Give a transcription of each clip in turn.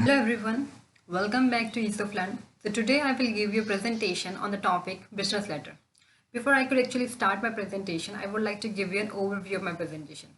Hello everyone, welcome back to Ease of Learn. So today I will give you a presentation on the topic business letter. Before I could actually start my presentation, I would like to give you an overview of my presentation.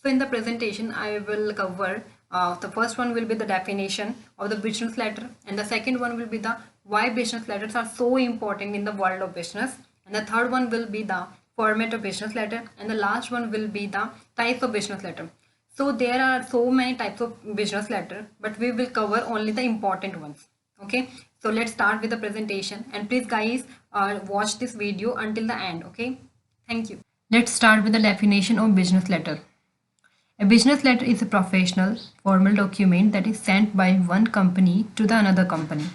So in the presentation, I will cover the first one will be the definition of the business letter, and the second one will be the why business letters are so important in the world of business, and the third one will be the format of business letter, and the last one will be the types of business letter. So there are so many types of business letter, but we will cover only the important ones. Okay, so let's start with the presentation, and please guys watch this video until the end. Okay, thank you. Let's start with the definition of business letter. A business letter is a professional, formal document that is sent by one company to the another company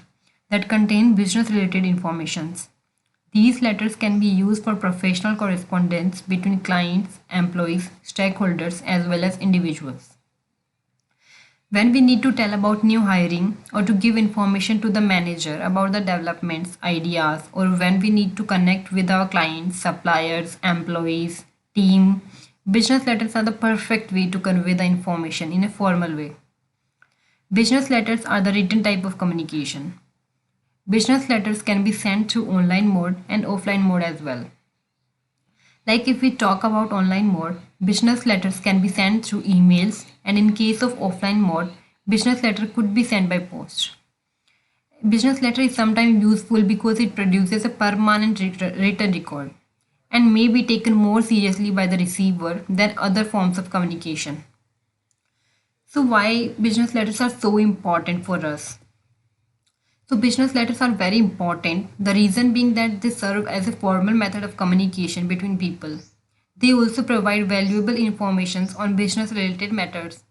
that contain business related informations. These letters can be used for professional correspondence between clients, employees, stakeholders, as well as individuals. When we need to tell about new hiring or to give information to the manager about the developments, ideas, or when we need to connect with our clients, suppliers, employees, team, business letters are the perfect way to convey the information in a formal way. Business letters are the written type of communication. Business letters can be sent through online mode and offline mode as well. Like if we talk about online mode, business letters can be sent through emails, and in case of offline mode, business letter could be sent by post. Business letter is sometimes useful because it produces a permanent written record and may be taken more seriously by the receiver than other forms of communication. So why business letters are so important for us? So business letters are very important, the reason being that they serve as a formal method of communication between people. They also provide valuable information on business related matters.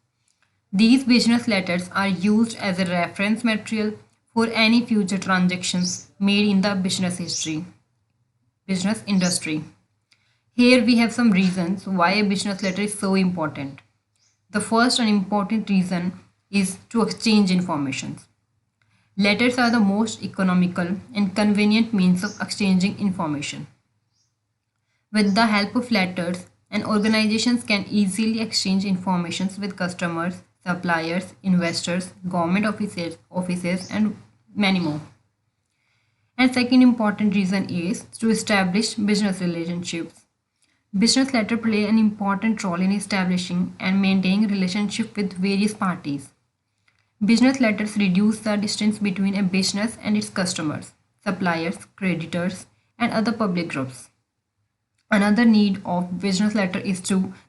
These business letters are used as a reference material for any future transactions made in the business industry. Here we have some reasons why a business letter is so important. The first and important reason is to exchange information. Letters are the most economical and convenient means of exchanging information. With the help of letters, an organization can easily exchange information with customers, suppliers, investors, government offices, and many more. And second important reason is to establish business relationships. Business letters play an important role in establishing and maintaining relationship with various parties. Business letters reduce the distance between a business and its customers, suppliers, creditors, and other public groups. Another need of business letter is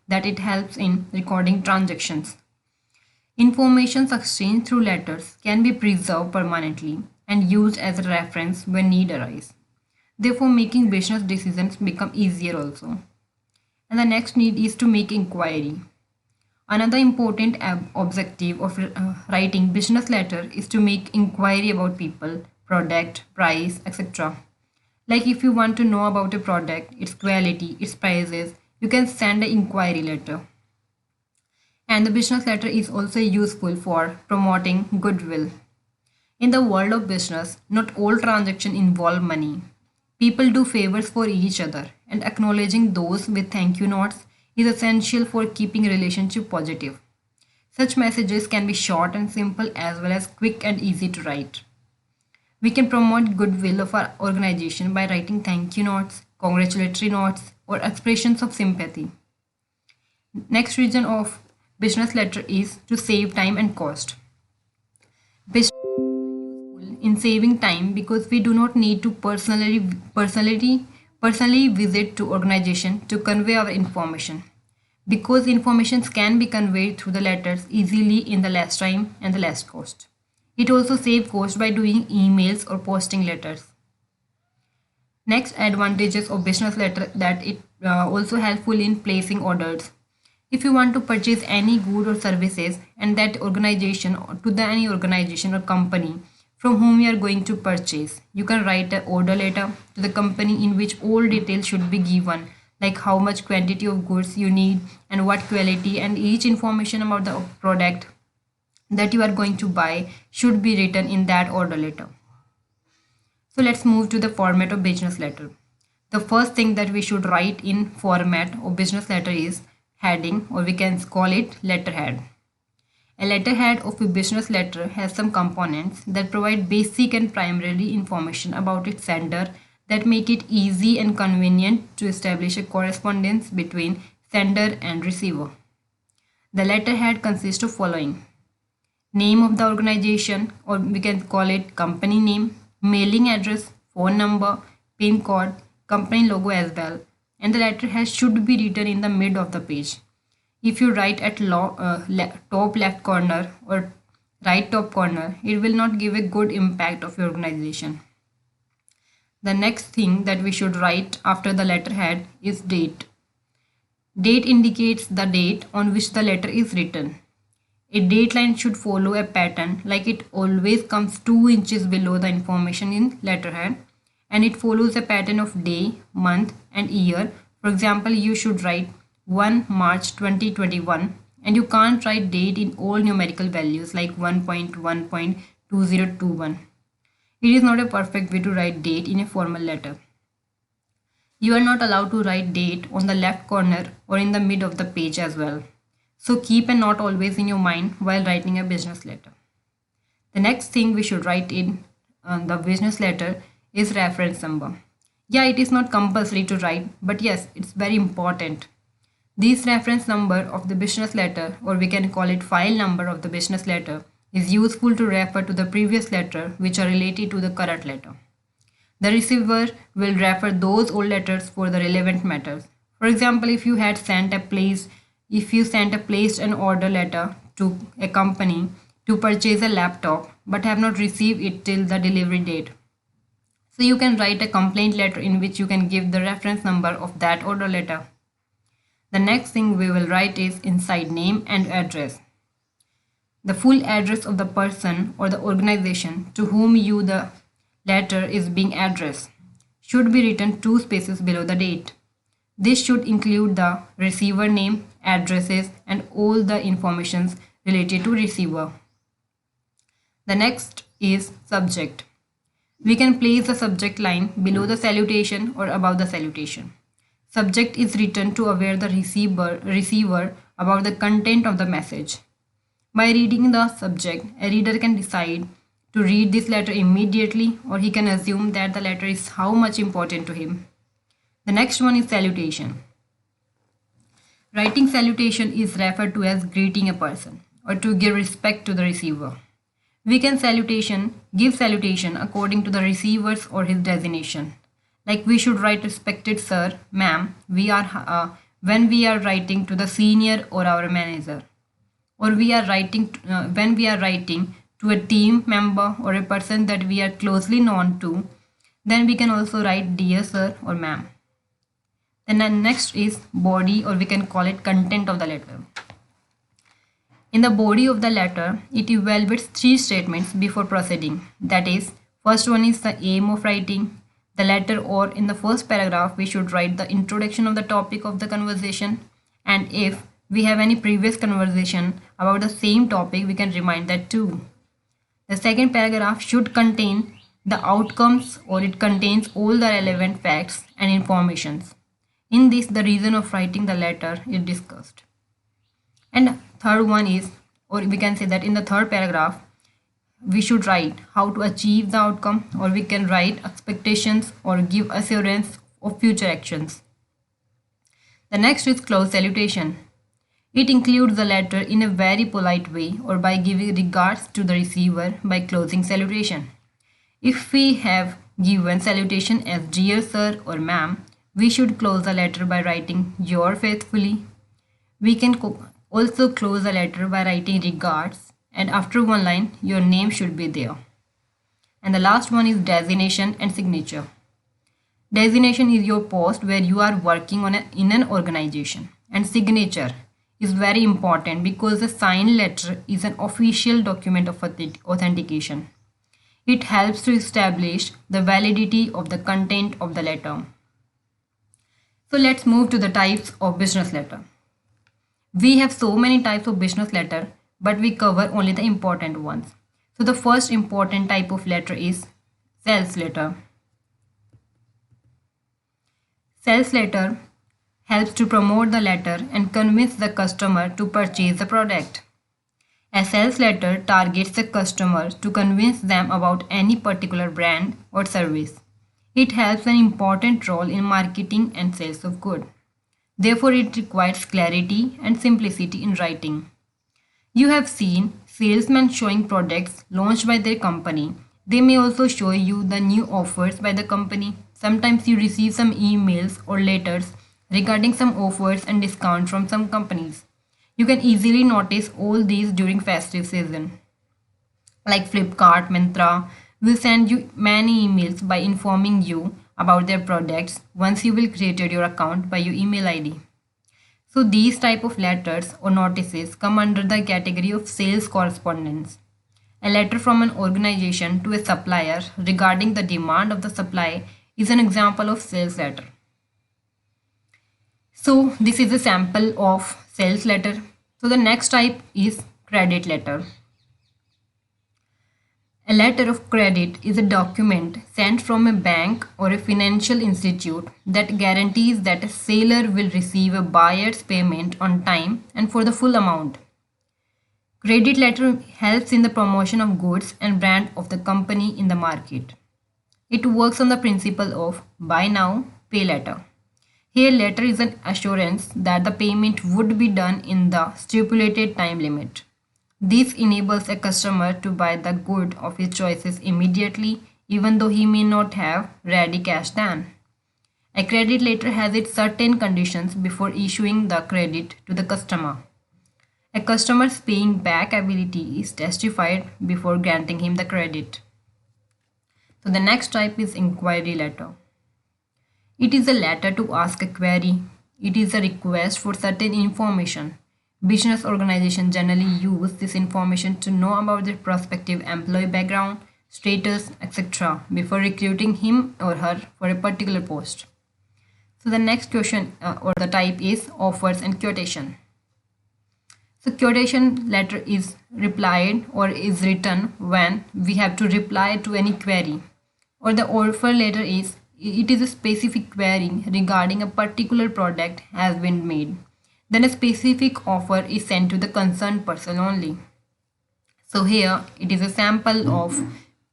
that it helps in recording transactions. Information exchanged through letters can be preserved permanently and used as a reference when need arise. Therefore, making business decisions become easier also. And the next need is to make inquiry. Another important objective of writing business letter is to make inquiry about people, product, price, etc. Like if you want to know about a product, its quality, its prices, you can send an inquiry letter. And the business letter is also useful for promoting goodwill. In the world of business, not all transactions involve money. People do favors for each other, and acknowledging those with thank you notes is essential for keeping relationship positive. Such messages can be short and simple as well as quick and easy to write. We can promote goodwill of our organization by writing thank you notes, congratulatory notes, or expressions of sympathy. Next reason of business letter is to save time and cost. Business in saving time because we do not need to personally visit to organization to convey our information, because information can be conveyed through the letters easily in the less time and the less cost. It also saves cost by doing emails or posting letters. Next advantages of business letter that it also helpful in placing orders. If you want to purchase any good or services and that organization or to the any organization or company from whom you are going to purchase, you can write an order letter to the company in which all details should be given, like how much quantity of goods you need and what quality, and each information about the product that you are going to buy should be written in that order letter. So let's move to the format of business letter. The first thing that we should write in format of business letter is heading, or we can call it letterhead. A letterhead of a business letter has some components that provide basic and primary information about its sender that make it easy and convenient to establish a correspondence between sender and receiver. The letterhead consists of following: name of the organization, or we can call it company name, mailing address, phone number, pin code, company logo as well, and the letterhead should be written in the mid of the page. If you write at top left corner or right top corner, it will not give a good impact of your organization. The next thing that we should write after the letterhead is date. Date indicates the date on which the letter is written. A date line should follow a pattern, like it always comes 2 inches below the information in letterhead, and it follows a pattern of day, month and year. For example, you should write 1 March 2021, and you can't write date in all numerical values like 1.1.2021. It is not a perfect way to write date in a formal letter. You are not allowed to write date on the left corner or in the mid of the page as well. So keep a note always in your mind while writing a business letter. The next thing we should write in the business letter is reference number. Yeah, it is not compulsory to write, but yes, it's very important. This reference number of the business letter, or we can call it file number of the business letter, is useful to refer to the previous letter which are related to the current letter. The receiver will refer those old letters for the relevant matters. For example, if you sent a placed an order letter to a company to purchase a laptop but have not received it till the delivery date, so you can write a complaint letter in which you can give the reference number of that order letter. The next thing we will write is inside name and address. The full address of the person or the organization to whom the letter is being addressed should be written 2 spaces below the date. This should include the receiver name, addresses, and all the informations related to receiver. The next is subject. We can place the subject line below the salutation or above the salutation. Subject is written to aware the receiver about the content of the message. By reading the subject, a reader can decide to read this letter immediately, or he can assume that the letter is how much important to him. The next one is salutation. Writing salutation is referred to as greeting a person or to give respect to the receiver. We can give salutation according to the receiver's or his designation. Like we should write respected sir, ma'am, when we are writing to the senior or our manager, or when we are writing to a team member or a person that we are closely known to, then we can also write dear sir or ma'am. Then the next is body, or we can call it content of the letter. In the body of the letter, it evaluates 3 statements before proceeding. That is, first one is the aim of writing the letter, or in the first paragraph we should write the introduction of the topic of the conversation, and if we have any previous conversation about the same topic, we can remind that too. The second paragraph should contain the outcomes, or it contains all the relevant facts and informations. In this, the reason of writing the letter is discussed. And third one is, or we can say that in the third paragraph, we should write how to achieve the outcome, or we can write expectations or give assurance of future actions. The next is close salutation. It includes the letter in a very polite way, or by giving regards to the receiver by closing salutation. If we have given salutation as dear sir or ma'am, we should close the letter by writing your faithfully. We can also close the letter by writing regards, and after one line your name should be there. And the last one is designation and signature. Designation is your post where you are working in an organization, and signature is very important because the signed letter is an official document of authentication. It helps to establish the validity of the content of the letter. So let's move to the types of business letter. We have so many types of business letter, but we cover only the important ones. So the first important type of letter is sales letter. Sales letter helps to promote the letter and convince the customer to purchase the product. A sales letter targets the customer to convince them about any particular brand or service. It has an important role in marketing and sales of goods. Therefore, it requires clarity and simplicity in writing. You have seen salesmen showing products launched by their company. They may also show you the new offers by the company. Sometimes you receive some emails or letters regarding some offers and discount from some companies. You can easily notice all these during festive season. Like Flipkart, Myntra will send you many emails by informing you about their products once you will created your account by your email ID. So these type of letters or notices come under the category of sales correspondence. A letter from an organization to a supplier regarding the demand of the supply is an example of sales letter. So this is a sample of sales letter. So the next type is credit letter. A letter of credit is a document sent from a bank or a financial institute that guarantees that a seller will receive a buyer's payment on time and for the full amount. Credit letter helps in the promotion of goods and brand of the company in the market. It works on the principle of buy now, pay later. Here letter is an assurance that the payment would be done in the stipulated time limit. This enables a customer to buy the good of his choices immediately even though he may not have ready cash then. A credit letter has its certain conditions before issuing the credit to the customer. A customer's paying back ability is testified before granting him the credit. So the next type is inquiry letter. It is a letter to ask a query. It is a request for certain information. Business organizations generally use this information to know about their prospective employee background, status, etc. before recruiting him or her for a particular post. So the next question or the type is offers and quotation. So quotation letter is replied or is written when we have to reply to any query, or the offer letter is it is a specific query regarding a particular product has been made. Then a specific offer is sent to the concerned person only. So here it is a sample of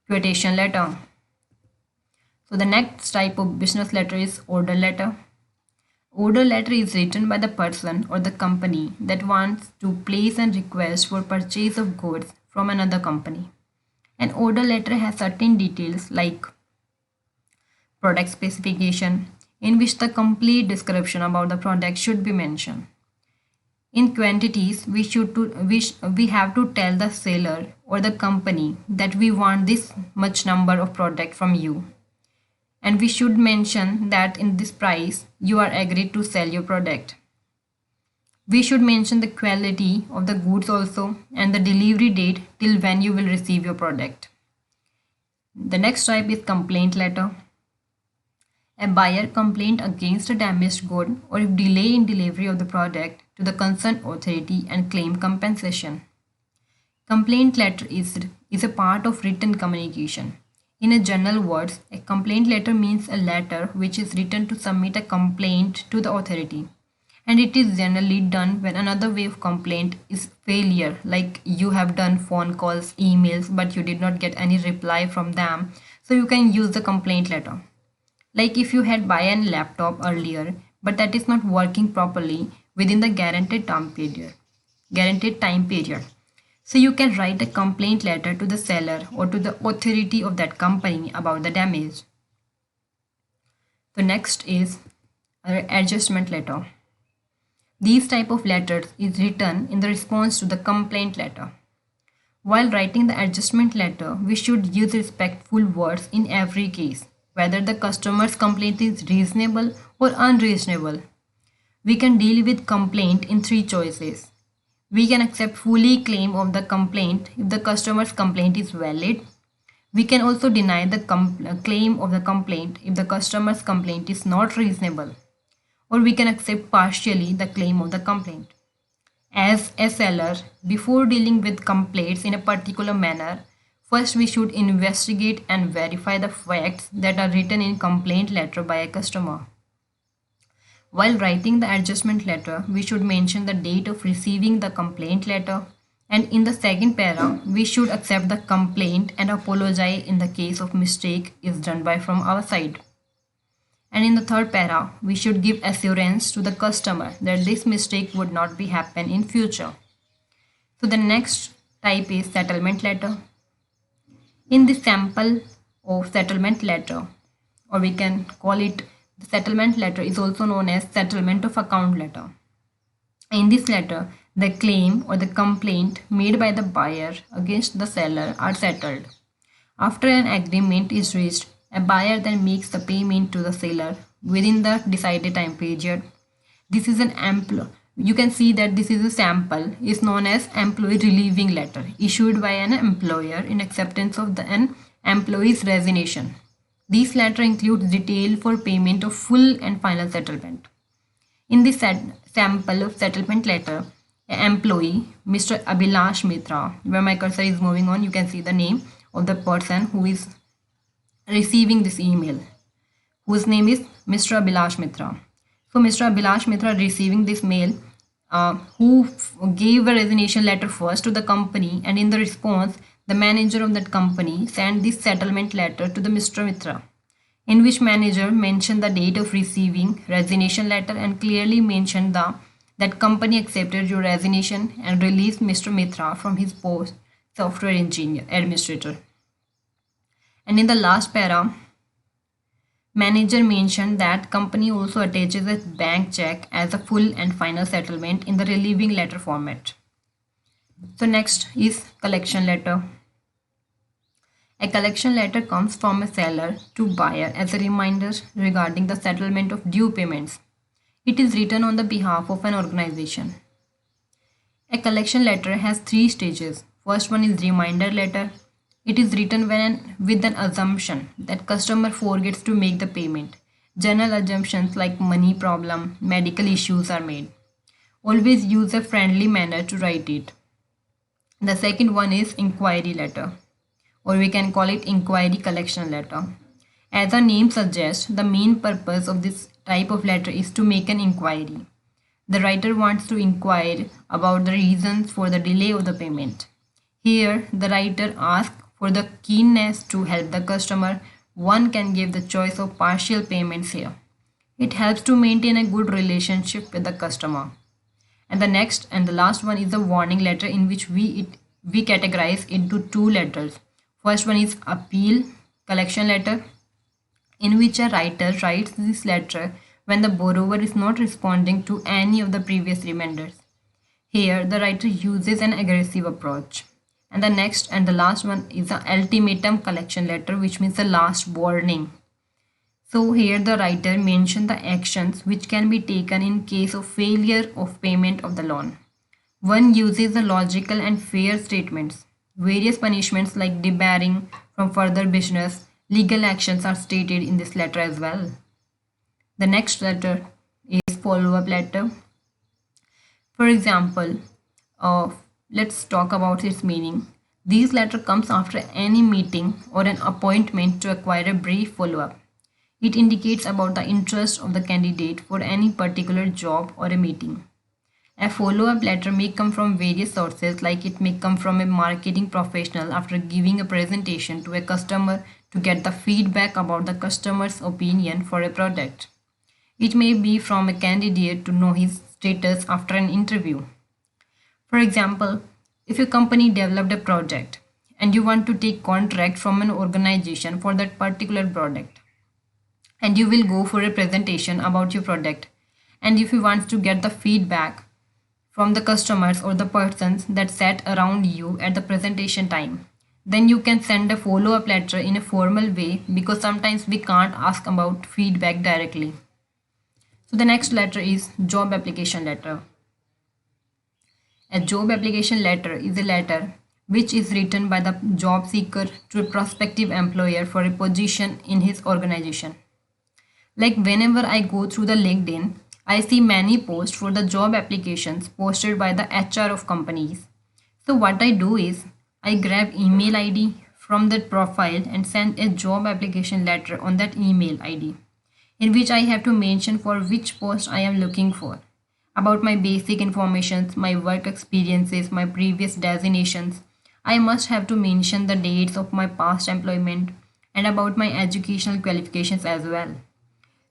quotation letter. So the next type of business letter is order letter. Order letter is written by the person or the company that wants to place a request for purchase of goods from another company. An order letter has certain details like product specification, in which the complete description about the product should be mentioned. In quantities, we have to tell the seller or the company that we want this much number of product from you. And we should mention that in this price, you are agreed to sell your product. We should mention the quality of the goods also and the delivery date till when you will receive your product. The next type is complaint letter. A buyer complained against a damaged good or if delay in delivery of the product to the concerned authority and claim compensation. Complaint letter is a part of written communication. In a general words, a complaint letter means a letter which is written to submit a complaint to the authority. And it is generally done when another way of complaint is failure, like you have done phone calls, emails, but you did not get any reply from them. So you can use the complaint letter. Like if you had buy a laptop earlier, but that is not working properly within the guaranteed time period. So you can write a complaint letter to the seller or to the authority of that company about the damage. The next is an adjustment letter. These type of letters is written in the response to the complaint letter. While writing the adjustment letter, we should use respectful words in every case, whether the customer's complaint is reasonable or unreasonable. We can deal with complaint in three choices. We can accept fully claim of the complaint if the customer's complaint is valid. We can also deny the claim of the complaint if the customer's complaint is not reasonable. Or we can accept partially the claim of the complaint. As a seller, before dealing with complaints in a particular manner, first we should investigate and verify the facts that are written in complaint letter by a customer. While writing the adjustment letter, we should mention the date of receiving the complaint letter And in the second para, we should accept the complaint and apologize in the case of mistake is done by from our side. And in the third para, we should give assurance to the customer that this mistake would not be happen in future. So the next type is settlement letter. In the sample of settlement letter, or we can call it the settlement letter is also known as settlement of account letter. In this letter, the claim or the complaint made by the buyer against the seller are settled. After an agreement is reached, a buyer then makes the payment to the seller within the decided time period. This is you can see that this is a sample is known as employee relieving letter issued by an employer in acceptance of an employee's resignation. This letter includes detail for payment of full and final settlement. In this sample of settlement letter, an employee, Mr. Abhilash Mitra, where my cursor is moving on, you can see the name of the person who is receiving this email, whose name is Mr. Abhilash Mitra. So Mr. Abhilash Mitra receiving this mail, who gave a resignation letter first to the company, and in the response, the manager of that company sent this settlement letter to the Mr. Mitra, in which manager mentioned the date of receiving resignation letter and clearly mentioned that company accepted your resignation and released Mr. Mitra from his post software engineer administrator. And in the last para, manager mentioned that company also attaches a bank check as a full and final settlement in the relieving letter format. So next is collection letter. A collection letter comes from a seller to buyer as a reminder regarding the settlement of due payments. It is written on the behalf of an organization. A collection letter has 3 stages. First one is reminder letter. It is written with an assumption that customer forgets to make the payment. General assumptions like money problem, medical issues are made. Always use a friendly manner to write it. The second one is inquiry letter, or we can call it inquiry collection letter. As the name suggests, the main purpose of this type of letter is to make an inquiry. The writer wants to inquire about the reasons for the delay of the payment. Here, the writer asks for the keenness to help the customer. One can give the choice of partial payments here. It helps to maintain a good relationship with the customer. And the next and the last one is the warning letter, in which we categorize into 2 letters. First one is appeal collection letter, in which a writer writes this letter when the borrower is not responding to any of the previous reminders. Here, the writer uses an aggressive approach. And the next and the last one is the ultimatum collection letter, which means the last warning. So here the writer mentions the actions which can be taken in case of failure of payment of the loan. One uses the logical and fair statements. Various punishments like debarring from further business, legal actions are stated in this letter as well. The next letter is follow-up letter. For example, let's talk about its meaning. This letter comes after any meeting or an appointment to acquire a brief follow-up. It indicates about the interest of the candidate for any particular job or a meeting. A follow-up letter may come from various sources, like it may come from a marketing professional after giving a presentation to a customer to get the feedback about the customer's opinion for a product. It may be from a candidate to know his status after an interview. For example, if your company developed a project and you want to take contract from an organization for that particular product, and you will go for a presentation about your product, and if you want to get the feedback from the customers or the persons that sat around you at the presentation time, then you can send a follow-up letter in a formal way, because sometimes we can't ask about feedback directly. So the next letter is job application letter. A job application letter is a letter which is written by the job seeker to a prospective employer for a position in his organization. Like whenever I go through the LinkedIn, I see many posts for the job applications posted by the HR of companies. So what I do is I grab email ID from that profile and send a job application letter on that email ID, in which I have to mention for which post I am looking for. about my basic informations, my work experiences, my previous designations. I must have to mention the dates of my past employment and about my educational qualifications as well.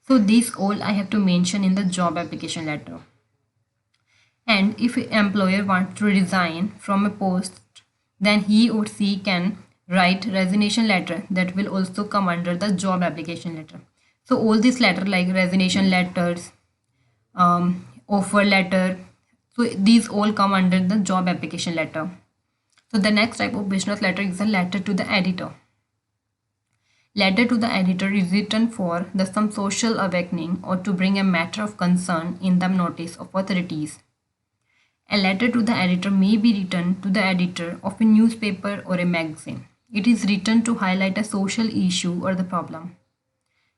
So these all I have to mention in the job application letter. And if an employer wants to resign from a post, then he or she can write resignation letter that will also come under the job application letter. So all these letter like resignation letters, offer letter, so these all come under the job application letter. So the next type of business letter is a letter to the editor. Letter to the editor is written for the some social awakening or to bring a matter of concern in the notice of authorities. A letter to the editor may be written to the editor of a newspaper or a magazine. It is written to highlight a social issue or the problem.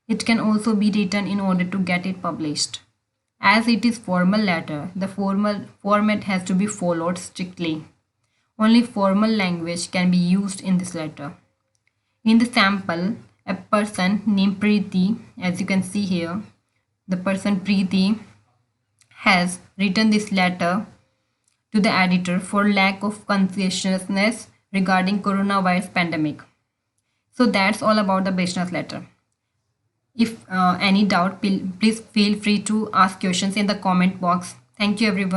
It can also be written in order to get it published. As it is formal letter, the formal format has to be followed strictly. Only formal language can be used in this letter. In the sample, a person named Preeti, as you can see here, the person Preeti has written this letter to the editor for lack of consciousness regarding coronavirus pandemic. So that's all about the business letter. If any doubt, please feel free to ask questions in the comment box. Thank you everyone.